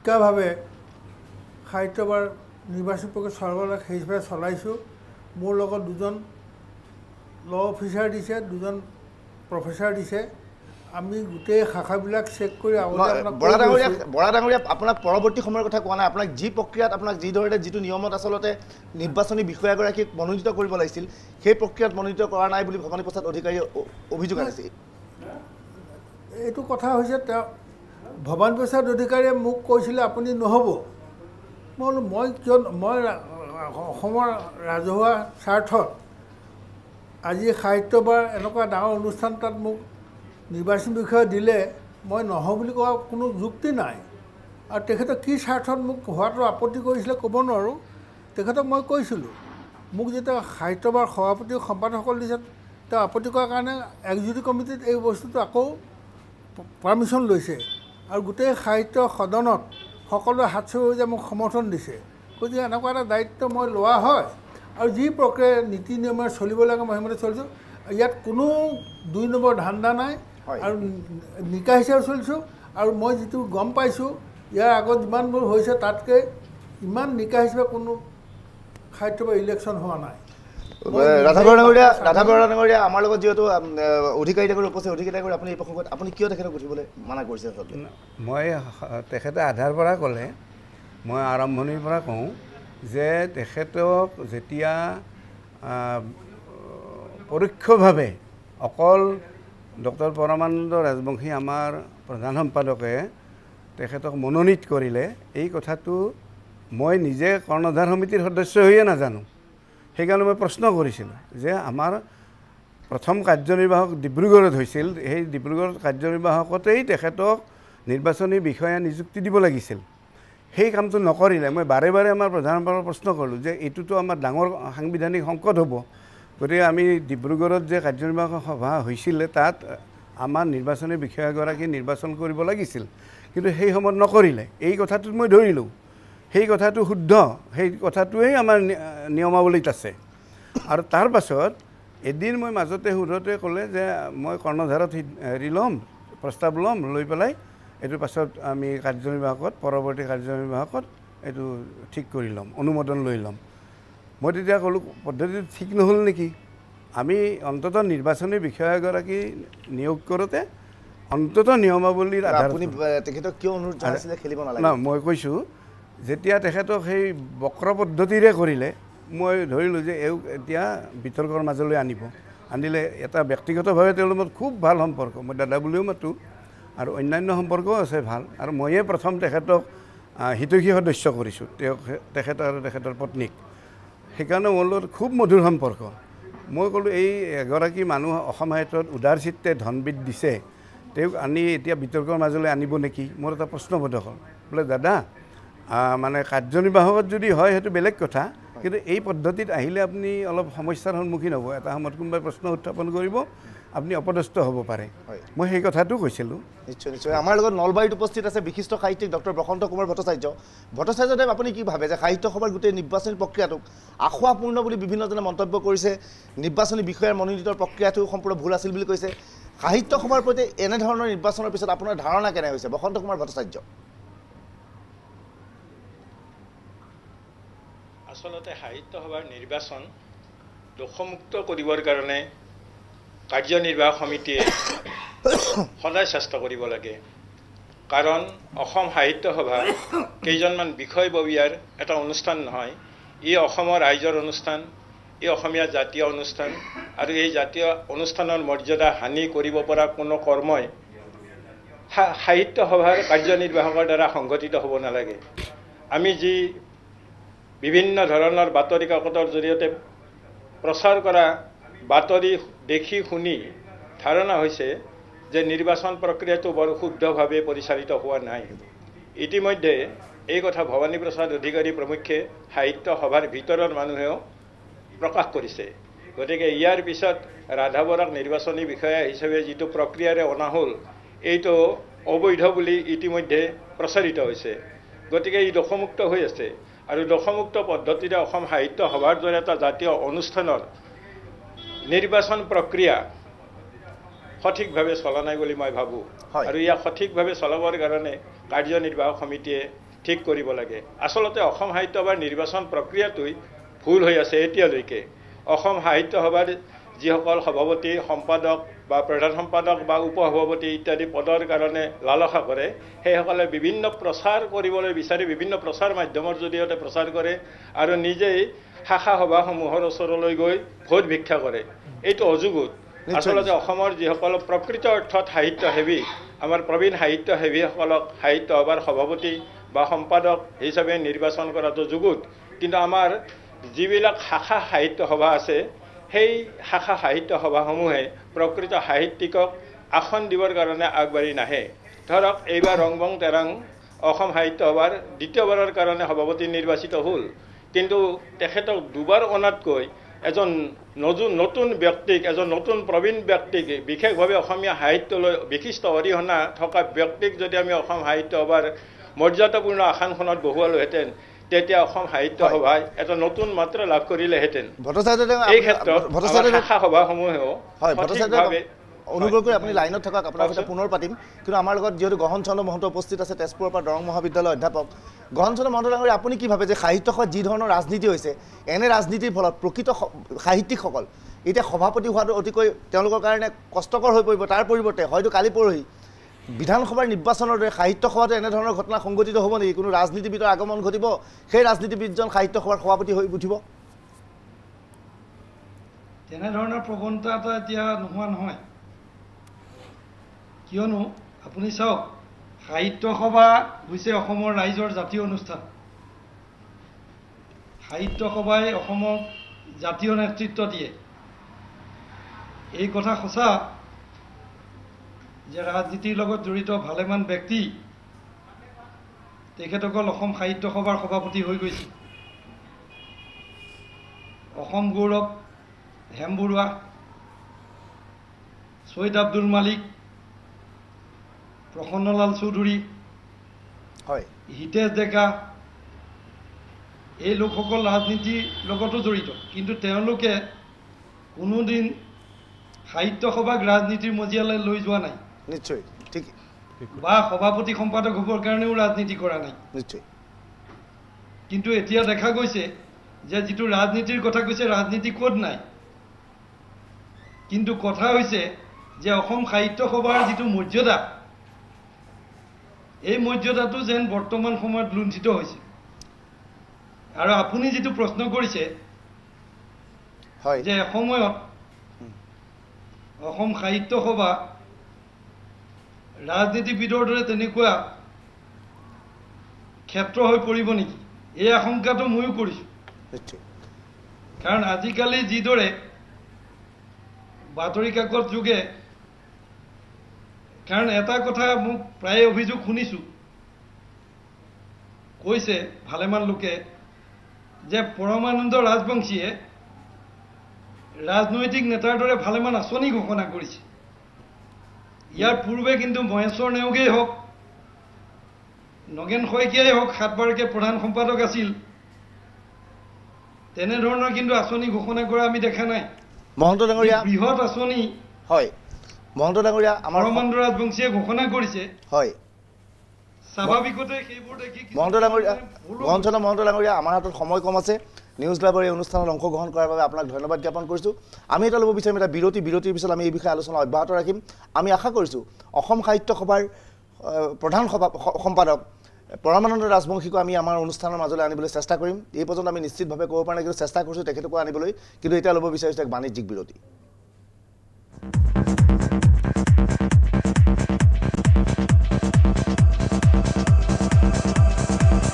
নিকাভাৱে সাহিত্যসভাৰ নিৰ্বাচনী প্ৰক্ৰিয়া চলাবলৈ সেইভাৱে চলাইছোঁ। মোৰ লগত দুজন ল অফিচাৰ দিছে, দুজন প্ৰফেচাৰ দিছে। আমি গোটেই শাখাবিলাক চেক কৰি বৰা ডাঙৰীয়া আপোনাক পৰৱৰ্তী সময়ৰ কথা কোৱা নাই, আপোনাক যি প্ৰক্ৰিয়াত আপোনাক যি ধৰণে যিটো নিয়মত আচলতে নিৰ্বাচনী বিষয়াগৰাকীক মনোনীত কৰিব লাগিছিল সেই প্ৰক্ৰিয়াত মনোনীত কৰা নাই বুলি ভৱানী প্ৰসাদ অধিকাৰীয়ে অভিযোগ আনিছে। এইটো কথা হৈছে তেওঁ ভৱানী প্ৰসাদ অধিকাৰীয়ে মোক কৈছিলে আপুনি নহ'ব। মই বোলো মই অসমৰ ৰাজহুৱা স্বাৰ্থত আজি সাহিত্যসভাৰ এনেকুৱা ডাঙৰ অনুষ্ঠান তাত মোক নিৰ্বাচনী বিষয়া দিলে মই নহওঁ বুলি কোৱা কোনো যুক্তি নাই। আৰু তেখেতক কি স্বাৰ্থত মোক হোৱাটো আপত্তি কৰিছিলে ক'ব নোৱাৰোঁ। তেখেতক মই কৈছিলোঁ, মোক যেতিয়া সাহিত্যসভাৰ সভাপতি সম্পাদকসকল দিছে তেওঁ আপত্তি কৰাৰ কাৰণে এক্সিকিউটিভ কমিটিত এই বস্তুটো আকৌ পাৰ্মিশ্যন লৈছে আৰু গোটেই সাহিত্য সদনত সকলোৱে হাত চুই যে মোক সমৰ্থন দিছে। গতিকে এনেকুৱা এটা দায়িত্ব মই লোৱা হয় আৰু যি প্ৰক্ৰিয়া নীতি নিয়মেৰে চলিব লাগে মই সেইমতে চলিছোঁ। ইয়াত কোনো ২ নম্বৰ ধান্দা নাই আৰু নিকা হিচাপে চলিছোঁ। আৰু মই যিটো গম পাইছোঁ ইয়াৰ আগত যিমানবোৰ হৈছে তাতকৈ ইমান নিকা হিচাপে কোনো সাহিত্যসভাৰ ইলেকশ্যন হোৱা নাই। ৰাধাবৰা ডাঙৰীয়া আমাৰ লগত যিহেতু অধিকাৰী উপস্থিত অধিকাৰী আপুনি এই প্ৰসংগত আপুনি কিয় তেখেতক উঠিবলৈ মানা কৰিছে? মই তেখেতে আধাৰ পৰা ক'লে, মই আৰম্ভণিৰ পৰা কওঁ যে তেখেতক যেতিয়া পৰোক্ষভাৱে অকল ডক্টৰ পৰমানন্দ ৰাজবংশী আমাৰ প্ৰধান সম্পাদকে তেখেতক মনোনীত কৰিলে, এই কথাটো মই নিজে কৰ্ণধাৰ সমিতিৰ সদস্য হৈয়ে নাজানো। সেইকাৰণে মই প্ৰশ্ন কৰিছিলোঁ যে আমাৰ প্ৰথম কাৰ্যনিৰ্বাহক ডিব্ৰুগড়ত হৈছিল, সেই ডিব্ৰুগড় কাৰ্যনিৰ্বাহকতেই তেখেতক নিৰ্বাচনী বিষয়া নিযুক্তি দিব লাগিছিল। সেই কামটো নকৰিলে। মই বাৰে বাৰে আমাৰ প্ৰধান সম্পাদকক প্ৰশ্ন কৰিলোঁ যে এইটোতো আমাৰ ডাঙৰ সাংবিধানিক সংকট হ'ব, গতিকে আমি ডিব্ৰুগড়ত যে কাৰ্যনিৰ্বাহক সভা হৈছিলে তাত আমাৰ নিৰ্বাচনী বিষয়াগৰাকী নিৰ্বাচন কৰিব লাগিছিল, কিন্তু সেই সময়ত নকৰিলে। এই কথাটোত মই ধৰিলোঁ, সেই কথাটো শুদ্ধ, সেই কথাটোৱেই আমাৰ নিয়মাৱলীত আছে। আৰু তাৰ পাছত এদিন মই মাজতে সোধোতে ক'লে যে মই কৰ্ণধাৰত ল'ম, প্ৰস্তাৱ ল'ম, লৈ পেলাই এইটো পাছত আমি কাৰ্যনিৰ্বাহকত পৰৱৰ্তী কাৰ্যনিৰ্বাহকত এইটো ঠিক কৰি ল'ম, অনুমোদন লৈ ল'ম। মই তেতিয়া ক'লোঁ পদ্ধতিটো ঠিক নহ'ল নেকি? আমি অন্ততঃ নিৰ্বাচনী বিষয়াগৰাকী নিয়োগ কৰোঁতে অন্ততঃ নিয়মাৱলীৰ আধাৰত তেখেতক কিয় অনুৰোধ জনাইছিলে খেলিব নালাগে? মই কৈছোঁ যেতিয়া তেখেতক সেই বক্ৰ পদ্ধতিৰে কৰিলে, মই ধৰিলোঁ যে এওঁক এতিয়া বিতৰ্কৰ মাজলৈ আনিলে। এটা ব্যক্তিগতভাৱে তেওঁৰ লগত খুব ভাল সম্পৰ্ক, মই দাদা বুলিও মাতোঁ আৰু অন্যান্য সম্পৰ্কও আছে ভাল। আৰু ময়ে প্ৰথম তেখেতক হিতৈষী সদস্য কৰিছোঁ, তেখেত আৰু তেখেতৰ পত্নীক। সেইকাৰণে মোৰ লগত খুব মধুৰ সম্পৰ্ক। মই ক'লোঁ এই এগৰাকী মানুহ অসম সাহিত্যত উদাৰ চিত্তে ধনবিদ দিছে, তেওঁক আনি এতিয়া বিতৰ্কৰ মাজলৈ আনিব নেকি? মোৰ এটা প্ৰশ্নবোধক হ'ল। বোলে দাদা মানে কাৰ্যনিৰ্বাহকত যদি হয় সেইটো বেলেগ কথা, কিন্তু এই পদ্ধতিত আহিলে আপুনি অলপ সমস্যাৰ সন্মুখীন হ'ব। এটা সময়ত কোনোবাই প্ৰশ্ন উত্থাপন কৰিব, আপুনি অপদস্থ হ'ব পাৰে। মই সেই কথাটো কৈছিলোঁ। নিশ্চয় নিশ্চয়। আমাৰ লগত নলবাৰীত উপস্থিত আছে বিশিষ্ট সাহিত্যিক ডক্টৰ বসন্ত কুমাৰ ভট্টাচাৰ্যদেৱ। আপুনি কি ভাবে যে সাহিত্য সভাৰ গোটেই নিৰ্বাচনী প্ৰক্ৰিয়াটোক আশাপূৰ্ণ বুলি বিভিন্নজনে মন্তব্য কৰিছে, নিৰ্বাচনী বিষয়াৰ মনোনীতৰ প্ৰক্ৰিয়াটো সম্পূৰ্ণ ভুল আছিল বুলি কৈছে। সাহিত্য সভাৰ প্ৰতি এনেধৰণৰ নিৰ্বাচনৰ পিছত আপোনাৰ ধাৰণা কেনে হৈছে বসন্ত কুমাৰ ভট্টাচাৰ্য? আচলতে সাহিত্য সভাৰ নিৰ্বাচন দোষমুক্ত কৰিবৰ কাৰণে কাৰ্যনিৰ্বাহক সমিতিয়ে সদায় চেষ্টা কৰিব লাগে। কাৰণ অসম সাহিত্য সভা কেইজনমান বিষয়ববীয়াৰ এটা অনুষ্ঠান নহয়, ই অসমৰ ৰাইজৰ অনুষ্ঠান, ই অসমীয়া জাতীয় অনুষ্ঠান। আৰু এই জাতীয় অনুষ্ঠানৰ মৰ্যাদা হানি কৰিব পৰা কোনো কৰ্মই সাহিত্য সভাৰ কাৰ্যনিৰ্বাহকৰ দ্বাৰা সংঘটিত হ'ব নালাগে। আমি যি বিভিন্ন ধৰণৰ বাতৰি কাকতৰ জৰিয়তে প্ৰচাৰ কৰা বাতৰি দেখি শুনি ধাৰণা হৈছে যে নিৰ্বাচন প্ৰক্ৰিয়াটো বৰ শুদ্ধভাৱে পৰিচালিত হোৱা নাই। ইতিমধ্যে এই কথা ভৱানী প্ৰসাদ অধিকাৰী প্ৰমুখ্যে সাহিত্য সভাৰ ভিতৰৰ মানুহেও প্ৰকাশ কৰিছে। গতিকে ইয়াৰ পিছত ৰাধা বৰাক নিৰ্বাচনী বিষয়া হিচাপে যিটো প্ৰক্ৰিয়াৰে অনা হ'ল, এইটো অবৈধ বুলি ইতিমধ্যে প্ৰচাৰিত হৈছে। গতিকে ই দোষমুক্ত হৈ আছে। আৰু দোষমুক্ত পদ্ধতিৰে অসম সাহিত্য সভাৰ দৰে এটা জাতীয় অনুষ্ঠানৰ নিৰ্বাচন প্ৰক্ৰিয়া সঠিকভাৱে চলা নাই বুলি মই ভাবোঁ। আৰু ইয়াক সঠিকভাৱে চলাবৰ কাৰণে কাৰ্যনিৰ্বাহক সমিতিয়ে ঠিক কৰিব লাগে আচলতে অসম সাহিত্য সভাৰ নিৰ্বাচন প্ৰক্ৰিয়াটোই ভুল হৈ আছে এতিয়ালৈকে অসম সাহিত্য সভাৰ যিসকল সভাপতি সম্পাদক বা প্ৰধান সম্পাদক বা উপসভাপতি ইত্যাদি পদৰ কাৰণে লালসা কৰে সেইসকলে বিভিন্ন প্ৰচাৰ কৰিবলৈ বিচাৰি বিভিন্ন প্ৰচাৰ মাধ্যমৰ জৰিয়তে প্ৰচাৰ কৰে আৰু নিজেই শাখা সভাসমূহৰ ওচৰলৈ গৈ ভোট ভিক্ষা কৰে এইটো অযুগুত আচলতে অসমৰ যিসকল প্ৰকৃত অৰ্থত সাহিত্যসেৱী আমাৰ প্ৰবীণ সাহিত্যসেৱীসকলক সাহিত্য সভাৰ সভাপতি বা সম্পাদক হিচাপে নিৰ্বাচন কৰাটো যুগুত কিন্তু আমাৰ যিবিলাক শাখা সাহিত্য সভা আছে সেই শাখা সাহিত্য সভাসমূহে প্ৰকৃত সাহিত্যিকক আসন দিবৰ কাৰণে আগবাঢ়ি নাহে ধৰক এইবাৰ ৰংবং তেৰাং অসম সাহিত্য সভাৰ দ্বিতীয়বাৰৰ কাৰণে সভাপতি নিৰ্বাচিত হ'ল কিন্তু তেখেতক দুবাৰ অনাতকৈ এজন নতুন ব্যক্তিক এজন নতুন প্ৰবীণ ব্যক্তিক বিশেষভাৱে অসমীয়া সাহিত্যলৈ বিশিষ্ট অৰিহণা থকা ব্যক্তিক যদি আমি অসম সাহিত্য সভাৰ মৰ্যাদাপূৰ্ণ আসনখনত বহুৱালোহেঁতেন তেতিয়া অসম সাহিত্য সভাই এটা নতুন মাত্ৰা লাভ কৰিলেহেঁতেন এই ক্ষেত্ৰত শাখা সভাসমূহেও অনুগ্ৰহ কৰি আপুনি লাইনত থাকক আপোনাৰ সৈতে পুনৰ পাতিম কিন্তু আমাৰ লগত যিহেতু গহন চন্দ্ৰ মহন্ত উপস্থিত আছে তেজপুৰৰ পৰা দৰং মহাবিদ্যালয়ৰ অধ্যাপক গহন চন্দ্ৰ মহন্ত ডাঙৰীয়া আপুনি কি ভাবে যে সাহিত্য সভাত যি ধৰণৰ ৰাজনীতি হৈছে এনে ৰাজনীতিৰ ফলত প্ৰকৃত সাহিত্যিকসকল এতিয়া সভাপতি হোৱাটো অতিকৈ তেওঁলোকৰ কাৰণে কষ্টকৰ হৈ পৰিব তাৰ পৰিৱৰ্তে হয়তো কালি পৰহি বিধানসভাৰ নিৰ্বাচনৰ দৰে সাহিত্য সভাতো এনেধৰণৰ ঘটনা সংঘটিত হ'ব নেকি কোনো ৰাজনীতিবিদৰ আগমন ঘটিব সেই ৰাজনীতিবিদজন সাহিত্য সভাৰ সভাপতি হৈ উঠিব তেনেধৰণৰ প্ৰৱণতা এটা এতিয়া নোহোৱা নহয় কিয়নো আপুনি চাওক সাহিত্য সভা হৈছে অসমৰ ৰাইজৰ জাতীয় অনুষ্ঠান সাহিত্য সভাই অসমক জাতীয় নেতৃত্ব দিয়ে এই কথা সঁচা যে ৰাজনীতিৰ লগত জড়িত ভালেমান ব্যক্তি তেখেতসকল অসম সাহিত্য সভাৰ সভাপতি হৈ গৈছে অসম গৌৰৱ হেম বৰুৱা ছৈয়দ আব্দুল মালিক প্ৰসন্নলাল চৌধুৰী হয় হিতেশ ডেকা এই লোকসকল ৰাজনীতিৰ লগতো জড়িত কিন্তু তেওঁলোকে কোনোদিন সাহিত্য সভাক ৰাজনীতিৰ মজিয়ালৈ লৈ যোৱা নাই নিশ্চয় ঠিক বা সভাপতি সম্পাদক হ'বৰ কাৰণেও ৰাজনীতি কৰা নাই নিশ্চয় কিন্তু এতিয়া দেখা গৈছে যে যিটো ৰাজনীতিৰ কথা কৈছে ৰাজনীতি ক'ত নাই কিন্তু কথা হৈছে যে অসম সাহিত্য সভাৰ যিটো মৰ্যাদা এই মৰ্যাদাটো যেন বৰ্তমান সময়ত লুণ্ঠিত হৈছে আৰু আপুনি যিটো প্ৰশ্ন কৰিছে হয় যে সময়ত অসম সাহিত্য সভা ৰাজনীতিবিদৰ দৰে তেনেকুৱা ক্ষেত্ৰ হৈ পৰিব নেকি এই আশংকাটো ময়ো কৰিছোঁ কাৰণ আজিকালি যিদৰে বাতৰি কাকত যোগে কাৰণ এটা কথা মোক প্ৰায় অভিযোগ শুনিছোঁ কৈছে ভালেমান লোকে যে পৰমানন্দ ৰাজবংশীয়ে ৰাজনৈতিক নেতাৰ দৰে ভালেমান আঁচনি ঘোষণা কৰিছে ইয়াৰ পূৰ্বে কিন্তু মহেশ্বৰ নেওগেই হওক নগেন শইকীয়াই হওক 7 বাৰকে প্ৰধান সম্পাদক আছিল তেনেধৰণৰ কিন্তু আঁচনি ঘোষণা কৰা আমি দেখা নাই মহন্ত ডাঙৰীয়া বৃহৎ আঁচনি হয় মহন্ত ডাঙৰীয়া আমাৰ পৰমানন্দ ৰাজবংশীয়ে ঘোষণা কৰিছে হয় স্বাভাৱিকতে সেইবোৰ দেখি মহন্ত ডাঙৰীয়া মহন্ত ডাঙৰীয়া আমাৰ হাতত সময় কম আছে নিউজ লাইভৰ এই অনুষ্ঠানত অংশগ্ৰহণ কৰাৰ বাবে আপোনাক ধন্যবাদ জ্ঞাপন কৰিছোঁ আমি এটা ল'ব বিচাৰিম এটা বিৰতিৰ পিছত আমি এই বিষয়ে আলোচনা অব্যাহত ৰাখিম আমি আশা কৰিছোঁ অসম সাহিত্য সভাৰ প্ৰধান সম্পাদক পৰমানন্দ ৰাজবংশীকো আমি আমাৰ অনুষ্ঠানৰ মাজলৈ আনিবলৈ চেষ্টা কৰিম এই পৰ্যন্ত আমি নিশ্চিতভাৱে ক'ব পৰা নাই কিন্তু চেষ্টা কৰিছোঁ তেখেতকো আনিবলৈ কিন্তু এতিয়া ল'ব বিচাৰিছোঁ এক বাণিজ্যিক বিৰতি